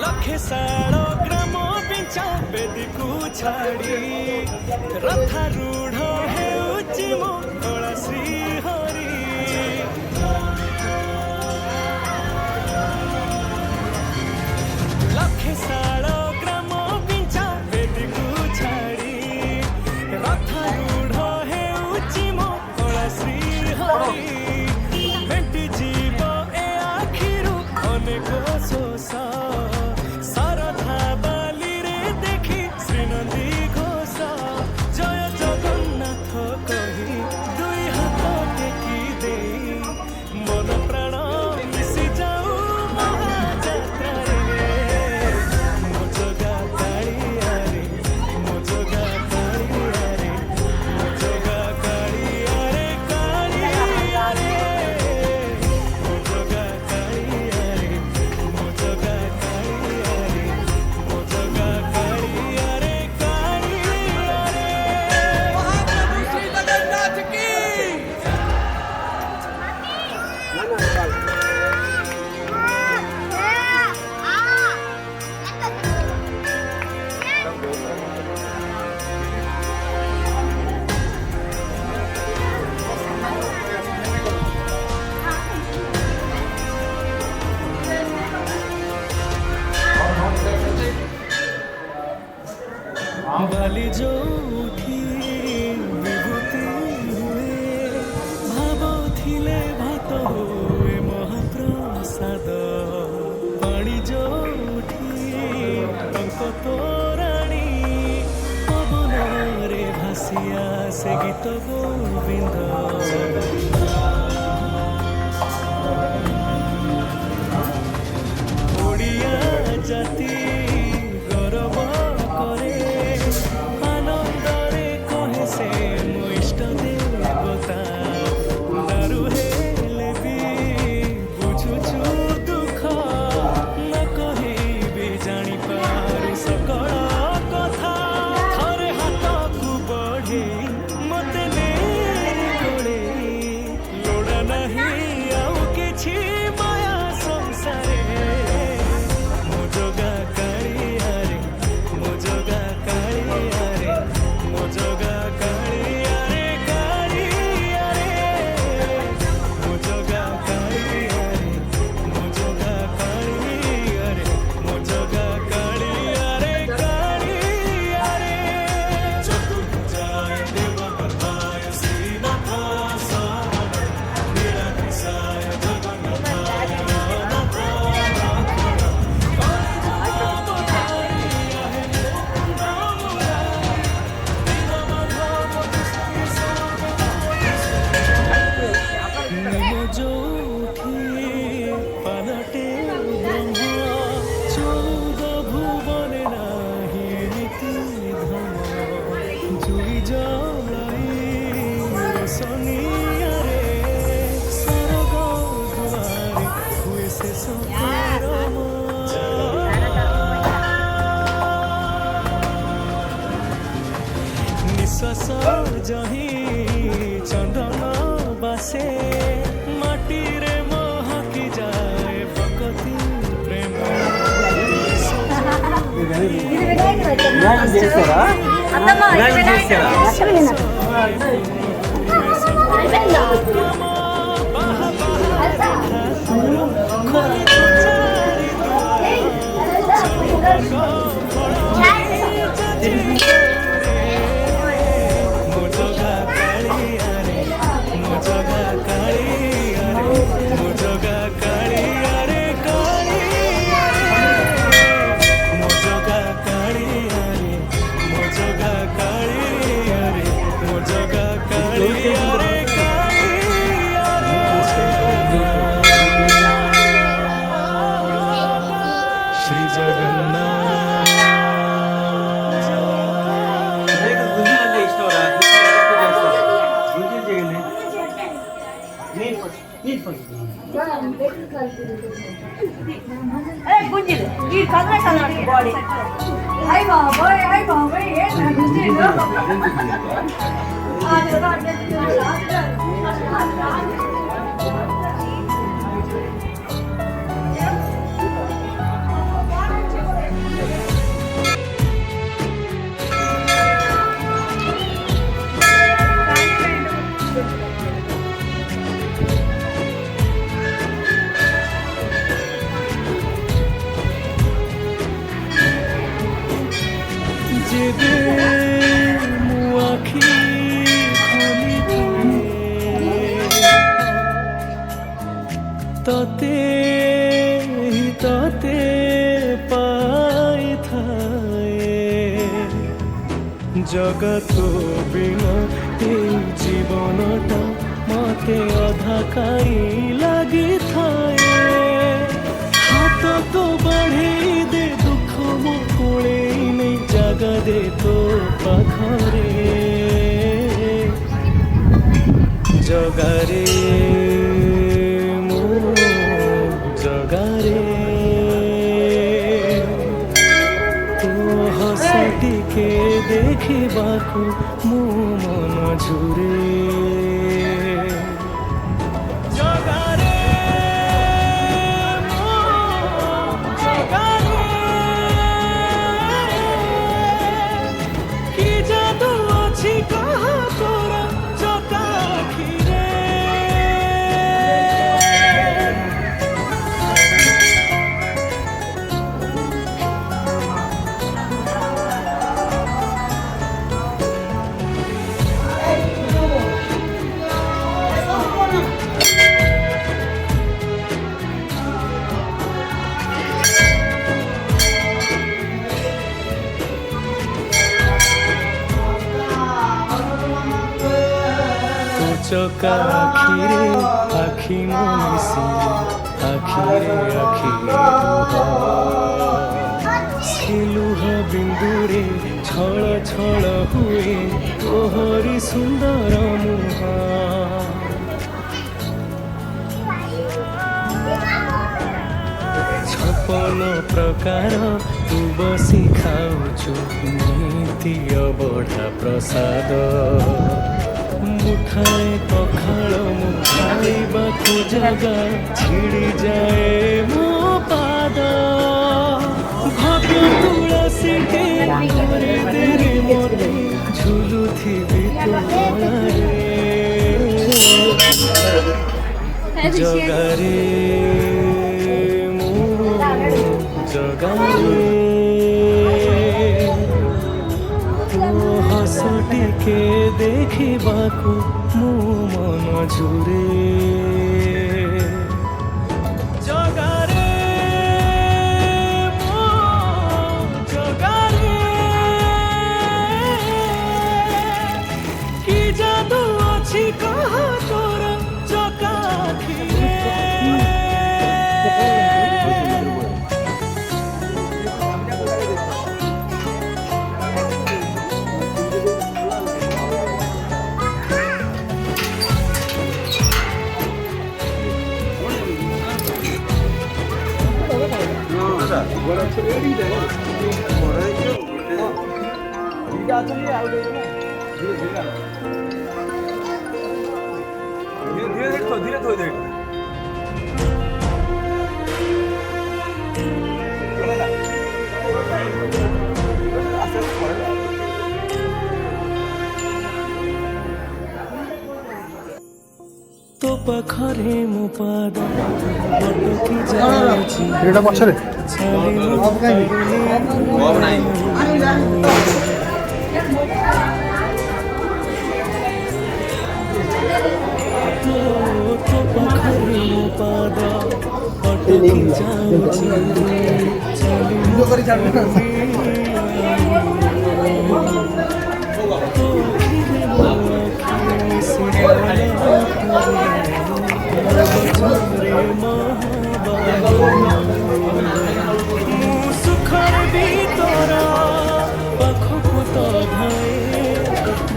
लखे साड़ो ग्राम पिंचा बेदी को छाड़ी रथारूढ़ हेउची मंगल श्री हरि लखे साड़ो ग्राम पिंचा बेदी को छाड़ी रथारूढ़ हेउची मंगल श्री हरि बेटी जीव ए आखिरु अनेक सोसा बाली जो उठी विभूति हुए भाव थिले भात हुए महाप्रसाद पानी जो उठी टंक तोराणी पवन रे भासिया से गीत गोविंद ओडिया जाति निश्वास जही चंदन बासे माटी रे महकी जाए भक्ति प्रेम श्री जगन्नाथ যেবে মু আখি খুলিথায়ে ততে ততে পাইথায়ে জগত বিনা এই জীবনটা মতে অধা কাই লাগিথায়ে হাত তো বঢ়েই দে দুঃখ মো কোଳେଇ ନେଇ ଜାଗା ଦେ ତୋ ପାଖରେ ଜଗାରେ ମୋ ଜଗାରେ ତୋ ହସ ଟିକେ ଦେଖିବାକୁ ମୋ ମନ ଝୁରେ ଜଗାରେ ମୋ ଜଗାରେ କି ଜାଦୁ ଅଛି କାହା ତୋର ଜଗା ଆଖିରେ চকা আখিরে আখি মো মিশিলে আখিরে আখিরে সে লুহ বিন্দুরে ছଳ ছଳ ହୁଏ ତୋହରି ସୁନ୍ଦର ମୁହଁ ଛପନ ପ୍ରକାର ତୁ ବସି ଖାଉଛୁ ନୀତି ଅବଢ଼ା ପ୍ରସାଦ ମୁଠାଏ ପଖାଳ ମୁଁ ଖାଇବାକୁ ଜାଗା ଛିଡ଼ି ଯାଏ ମୋ ପାଦ ଭଗ ତୁଳସୀଟେ ଘରେ ତେରେ ମୋତେ ଝୁଲୁଥିବି ତୋ ଗଳାରେ ଜଗାରେ ମୋ ଜଗାରେ ହସ ଟିକେ ଦେଖିବାକୁ ମୋ ମନ ଝୁରେ ଜଗାରେ ମୋ ଜଗାରେ କି ଜାଦୁ ଅଛି କାହା ତୋର ଜଗା ଆଖିରେ धीरे धीरे धीरे तो पाखरे मो पाद अटकी जाउछि এটা পছরে तो पाखरे मो पाद अटकी जाउछि ভিডিও করে ছাড়বে না सुखर भी तोरा पाखकु तो धाए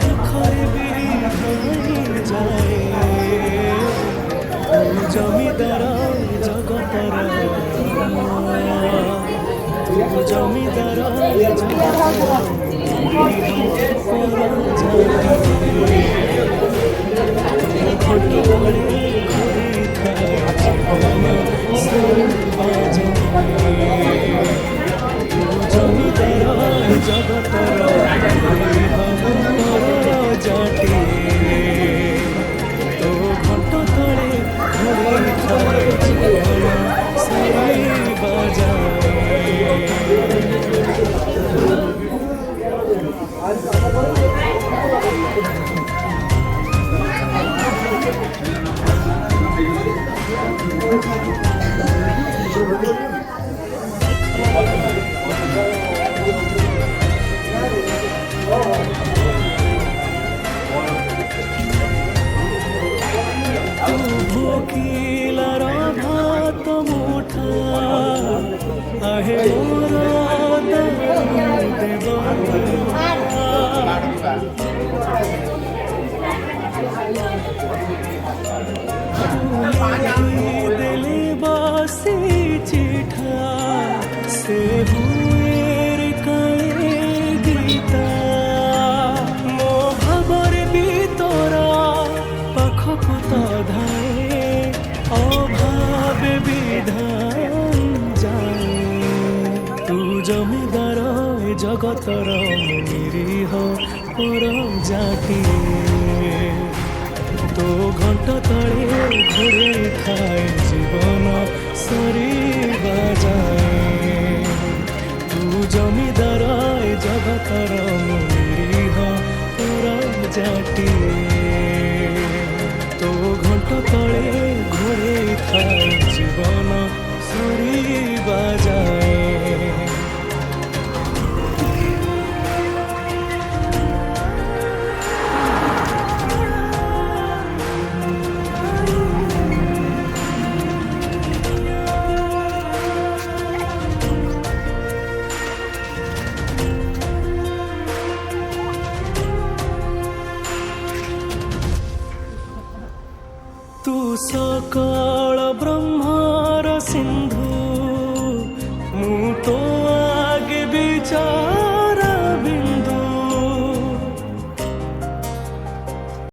दुखर भी धाई जाए জমিদার জগতর তু জমিদার জগতর ঘটি করে ঘুরে জমিদার জগতর জাতি তো ঘট তলে ঘুরে সারি বাজায় ভোকিলার ভাত মুঠা আহে মোর দেব দেলি বাসি চিঠা সে হুয়ের কালে গীতা মো ভাবরে বিতরা পাখকু তো ধায়ে অভাবে বিধান যায় তু জমিদার জগতর নিরীহ পর জাতি তো ঘণ্ট তলে ঘুরে খায় জীবন সরিবা যায় তু জমিদার জগতর নিরীহ পর জাতি তো ঘণ্ট তলে ঘুরে খায় জীবন সরিবা যায় তু সকল